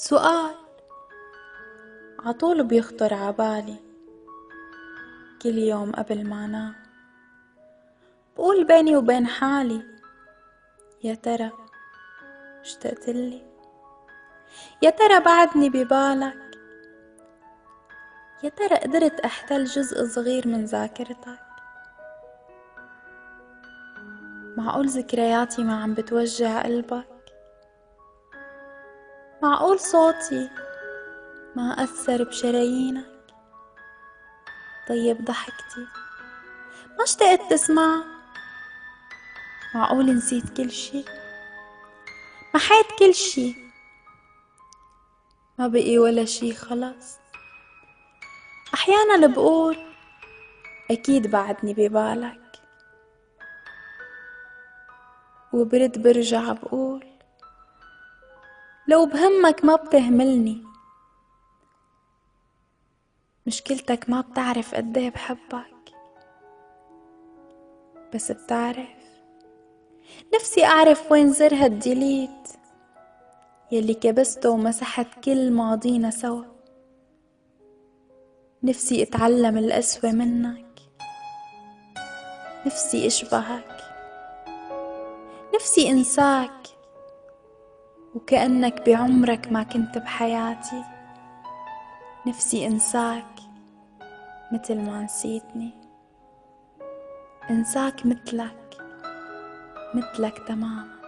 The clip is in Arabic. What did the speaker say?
سؤال عطول بيخطر عبالي كل يوم قبل ما انام. بقول بيني وبين حالي، يا ترى اشتقتلي؟ يا ترى بعدني ببالك؟ يا ترى قدرت احتل جزء صغير من ذاكرتك؟ معقول ذكرياتي ما عم بتوجع قلبك؟ معقول صوتي ما أثر بشرايينك؟ طيب ضحكتي ما اشتقت تسمع؟ معقول نسيت كل شي؟ محيت كل شي؟ ما بقي ولا شي خلص؟ أحيانا بقول أكيد بعدني ببالك، وبرد برجع بقول لو بهمك ما بتهملني. مشكلتك ما بتعرف قديه بحبك، بس بتعرف نفسي أعرف وين زر هالديليت يلي كبسته ومسحت كل ماضينا سوا. نفسي أتعلم القسوة منك، نفسي أشبهك، نفسي أنساك وكأنك بعمرك ما كنت بحياتي. نفسي أنساك مثل ما نسيتني، أنساك مثلك تماما.